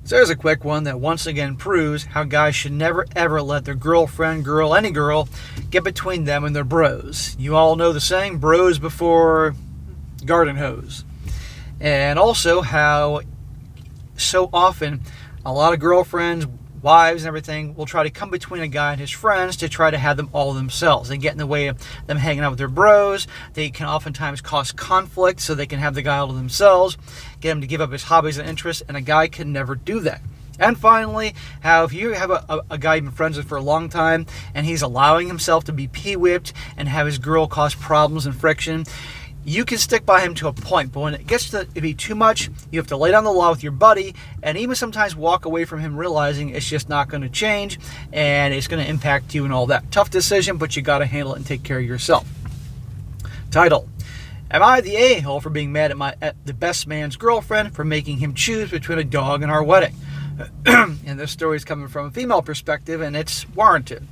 So there's a quick one that once again proves how guys should never ever let their girlfriend, girl, any girl, get between them and their bros. You all know the saying, bros before garden hose. And also how so often a lot of girlfriends, wives and everything will try to come between a guy and his friends to try to have them all themselves. They get in the way of them hanging out with their bros. They can oftentimes cause conflict so they can have the guy all to themselves, get him to give up his hobbies and interests, and a guy can never do that. And finally, how if you have a guy you've been friends with for a long time and he's allowing himself to be pee-whipped and have his girl cause problems and friction, you can stick by him to a point, but when it gets to be too much, you have to lay down the law with your buddy and even sometimes walk away from him realizing it's just not going to change and it's going to impact you and all that. Tough decision, but you got to handle it and take care of yourself. Title: Am I the a-hole for being mad at the best man's girlfriend for making him choose between a dog and our wedding? And this story is coming from a female perspective and it's warranted.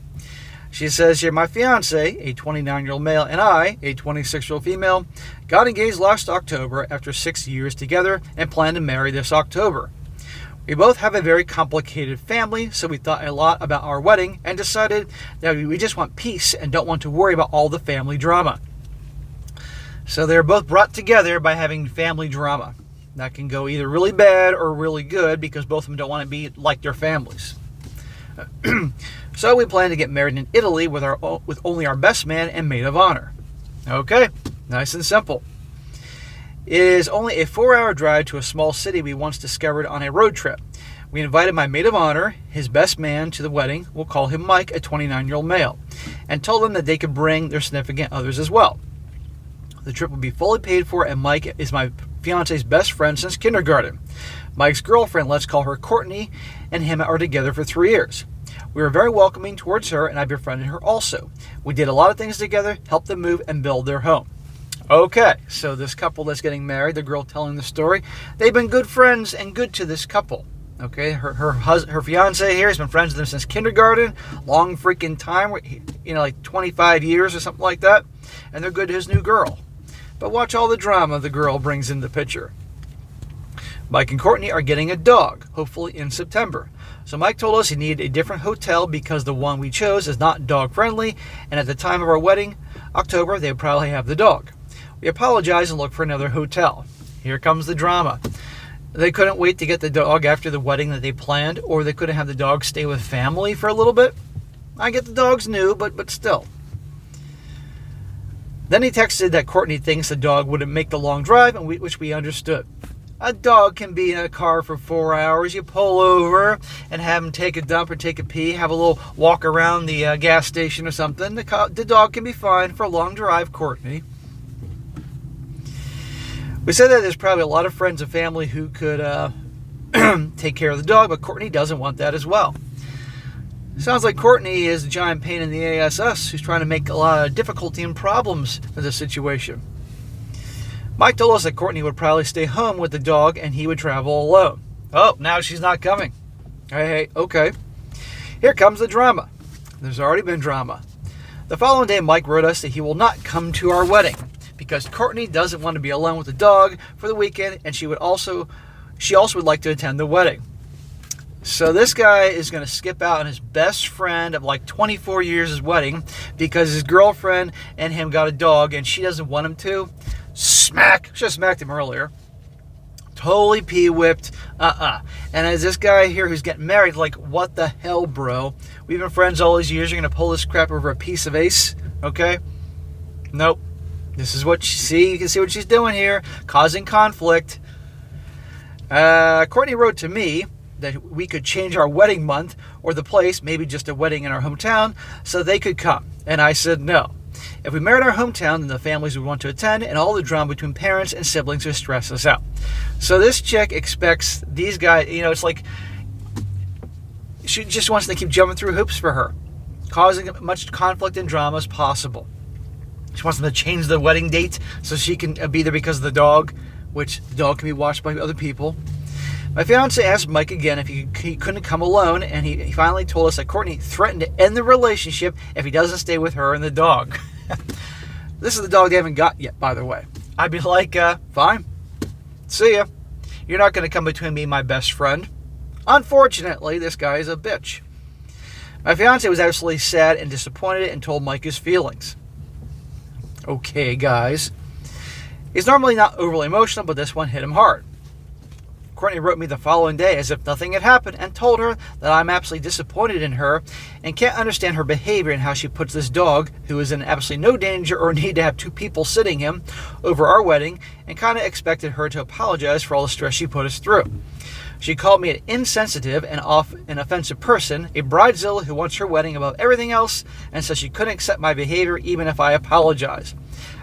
She says here, my fiance, a 29-year-old male, and I, a 26-year-old female, got engaged last October after 6 years together and plan to marry this October. We both have a very complicated family, so we thought a lot about our wedding and decided that we just want peace and don't want to worry about all the family drama. So they're both brought together by having family drama. That can go either really bad or really good because both of them don't want to be like their families. So we plan to get married in Italy with only our best man and maid of honor. Okay, nice and simple. It is only a 4-hour drive to a small city we once discovered on a road trip. We invited my maid of honor, his best man, to the wedding. We'll call him Mike, a 29-year-old male, and told them that they could bring their significant others as well. The trip will be fully paid for, and Mike is my fiance's best friend since kindergarten. Mike's girlfriend, let's call her Courtney, and him are together for 3 years. We were very welcoming towards her, and I befriended her also. We did a lot of things together, helped them move and build their home. Okay, so this couple that's getting married, the girl telling the story, they've been good friends and good to this couple. Okay, her fiance here has been friends with them since kindergarten, long freaking time, like 25 years or something like that, and they're good to his new girl. But watch all the drama the girl brings in the picture. Mike and Courtney are getting a dog, hopefully in September. So Mike told us he needed a different hotel because the one we chose is not dog friendly, and at the time of our wedding, October, they would probably have the dog. We apologized and looked for another hotel. Here comes the drama. They couldn't wait to get the dog after the wedding that they planned, or they couldn't have the dog stay with family for a little bit. I get the dog's new, but still. Then he texted that Courtney thinks the dog wouldn't make the long drive, which we understood. A dog can be in a car for 4 hours. You pull over and have him take a dump or take a pee, have a little walk around the gas station or something. The dog can be fine for a long drive, Courtney. We said that there's probably a lot of friends and family who could take care of the dog, but Courtney doesn't want that as well. Sounds like Courtney is a giant pain in the ass who's trying to make a lot of difficulty and problems for this situation. Mike told us that Courtney would probably stay home with the dog and he would travel alone. Oh, now she's not coming. Hey, okay. Here comes the drama. There's already been drama. The following day, Mike wrote us that he will not come to our wedding because Courtney doesn't want to be alone with the dog for the weekend, and she also would like to attend the wedding. So this guy is going to skip out on his best friend of like 24 years' wedding because his girlfriend and him got a dog and she doesn't want him to. Smack! Should have smacked him earlier. Totally pee-whipped. And as this guy here who's getting married, like, what the hell, bro? We've been friends all these years. You're going to pull this crap over a piece of ace? Okay? Nope. This is what you can see what she's doing here. Causing conflict. Courtney wrote to me that we could change our wedding month or the place, maybe just a wedding in our hometown, so they could come. And I said no. If we married our hometown, then the families would want to attend, and all the drama between parents and siblings would stress us out. So this chick expects these guys, it's like she just wants to keep jumping through hoops for her, causing as much conflict and drama as possible. She wants them to change the wedding date so she can be there because of the dog, which the dog can be watched by other people. My fiance asked Mike again if he couldn't come alone, and he finally told us that Courtney threatened to end the relationship if he doesn't stay with her and the dog. This is the dog they haven't got yet, by the way. I'd be like, fine. See ya. You're not going to come between me and my best friend. Unfortunately, this guy is a bitch. My fiance was absolutely sad and disappointed and told Mike his feelings. Okay, guys. He's normally not overly emotional, but this one hit him hard. Courtney wrote me the following day as if nothing had happened and told her that I'm absolutely disappointed in her and can't understand her behavior and how she puts this dog, who is in absolutely no danger or need to have two people sitting him, over our wedding, and kind of expected her to apologize for all the stress she put us through. She called me an insensitive and an offensive person, a bridezilla who wants her wedding above everything else, and said she couldn't accept my behavior even if I apologize.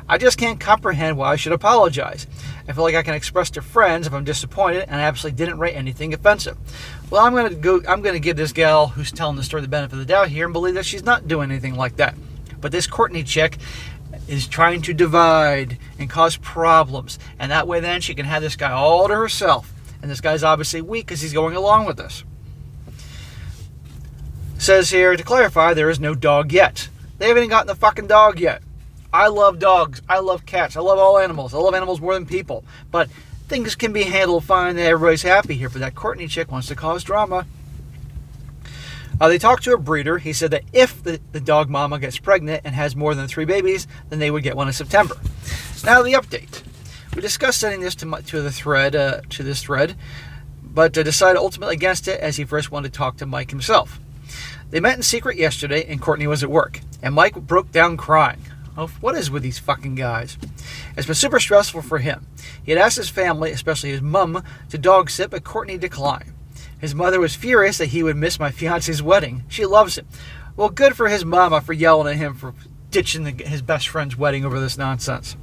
I just can't comprehend why I should apologize. I feel like I can express to friends if I'm disappointed, and I absolutely didn't write anything offensive. Well, I'm going to give this gal who's telling the story the benefit of the doubt here and believe that she's not doing anything like that. But this Courtney chick is trying to divide and cause problems, and that way then she can have this guy all to herself. And this guy's obviously weak because he's going along with this. Says here, to clarify, there is no dog yet. They haven't even gotten the fucking dog yet. I love dogs. I love cats. I love all animals. I love animals more than people. But things can be handled fine and everybody's happy here. But that Courtney chick wants to cause drama. They talked to a breeder. He said that if the dog mama gets pregnant and has more than 3 babies, then they would get one in September. Now the update. We discussed sending this to this thread, but decided ultimately against it as he first wanted to talk to Mike himself. They met in secret yesterday, and Courtney was at work, and Mike broke down crying. Oh, what is with these fucking guys? It's been super stressful for him. He had asked his family, especially his mum, to dog sit, but Courtney declined. His mother was furious that he would miss my fiance's wedding. She loves him. Well, good for his mama for yelling at him for ditching his best friend's wedding over this nonsense.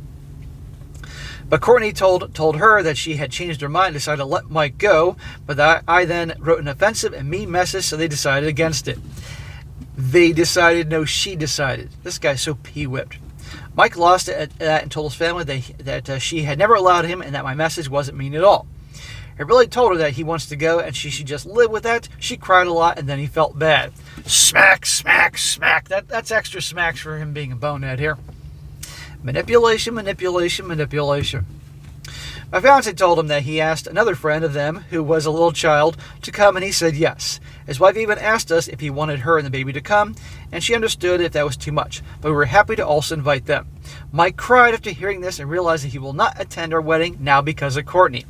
But Courtney told her that she had changed her mind and decided to let Mike go, but that I then wrote an offensive and mean message, so they decided against it. They decided, no, she decided. This guy's so pee-whipped. Mike lost it at that and told his family that she had never allowed him and that my message wasn't mean at all. He really told her that he wants to go and she should just live with that. She cried a lot and then he felt bad. Smack, smack, smack. That's extra smacks for him being a bonehead here. Manipulation, manipulation, manipulation. My fiancé told him that he asked another friend of them, who was a little child, to come, and he said yes. His wife even asked us if he wanted her and the baby to come, and she understood if that was too much, but we were happy to also invite them. Mike cried after hearing this and realized that he will not attend our wedding now because of Courtney.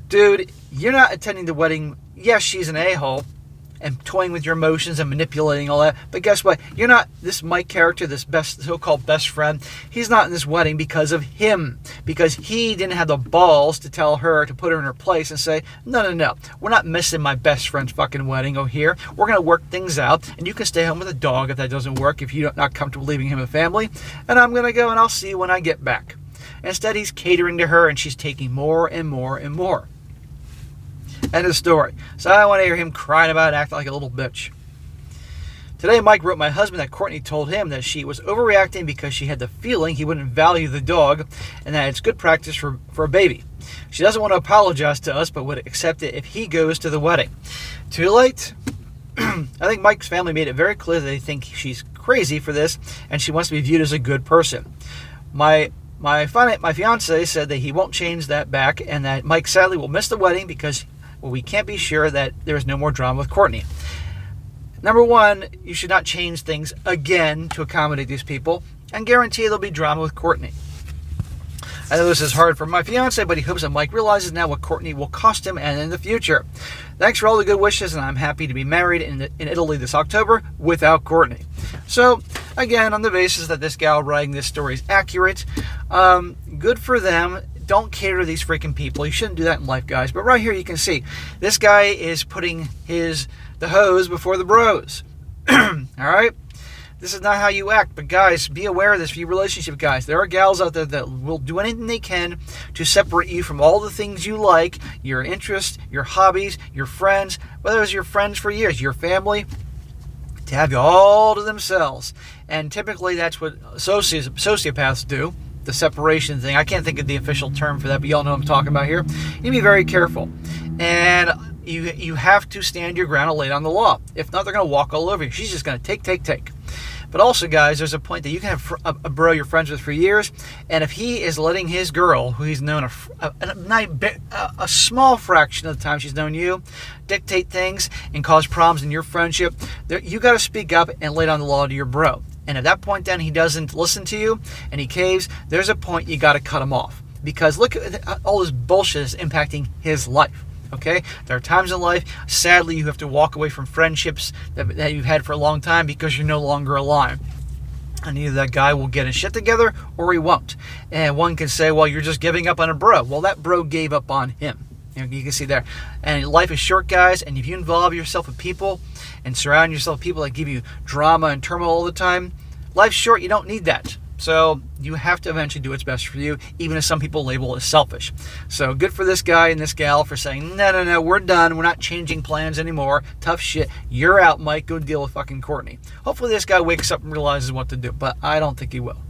Dude, you're not attending the wedding. Yes, she's an a-hole and toying with your emotions and manipulating all that. But guess what? You're not this Mike character, this so-called best friend. He's not in this wedding because of him. Because he didn't have the balls to tell her to put her in her place and say, no. We're not missing my best friend's fucking wedding over here. We're going to work things out. And you can stay home with a dog if that doesn't work, if you're not comfortable leaving him a family. And I'm going to go and I'll see you when I get back. Instead, he's catering to her and she's taking more and more and more. End of story. So I don't want to hear him crying about it, acting like a little bitch. Today, Mike wrote my husband that Courtney told him that she was overreacting because she had the feeling he wouldn't value the dog and that it's good practice for a baby. She doesn't want to apologize to us, but would accept it if he goes to the wedding. Too late? I think Mike's family made it very clear that they think she's crazy for this and she wants to be viewed as a good person. My fiance said that he won't change that back and that Mike sadly will miss the wedding because we can't be sure that there is no more drama with Courtney. Number one, you should not change things again to accommodate these people and guarantee there'll be drama with Courtney. I know this is hard for my fiance, but he hopes that Mike realizes now what Courtney will cost him and in the future. Thanks for all the good wishes, and I'm happy to be married in Italy this October without Courtney. So, again, on the basis that this gal writing this story is accurate, good for them. Don't cater to these freaking people. You shouldn't do that in life, guys. But right here you can see this guy is putting the hose before the bros. All right? This is not how you act. But guys, be aware of this for your relationship, guys. There are gals out there that will do anything they can to separate you from all the things you like, your interests, your hobbies, your friends, whether it's your friends for years, your family, to have you all to themselves. And typically that's what sociopaths do. The separation thing. I can't think of the official term for that, but y'all know what I'm talking about here. You need to be very careful. And you have to stand your ground and lay down the law. If not, they're going to walk all over you. She's just going to take. But also, guys, there's a point that you can have a bro you're friends with for years, and if he is letting his girl, who he's known a small fraction of the time she's known you, dictate things and cause problems in your friendship, you got to speak up and lay down the law to your bro. And at that point, then he doesn't listen to you and he caves. There's a point you got to cut him off, because look at all this bullshit is impacting his life. Okay, there are times in life, sadly, you have to walk away from friendships that you've had for a long time because you're no longer aligned. And either that guy will get his shit together or he won't. And one can say, well, you're just giving up on a bro. Well, that bro gave up on him. You can see there. And life is short, guys, and if you involve yourself with people and surround yourself with people that give you drama and turmoil all the time, life's short. You don't need that. So you have to eventually do what's best for you, even if some people label it as selfish. So good for this guy and this gal for saying, no, we're done. We're not changing plans anymore. Tough shit. You're out, Mike. Go deal with fucking Courtney. Hopefully this guy wakes up and realizes what to do, but I don't think he will.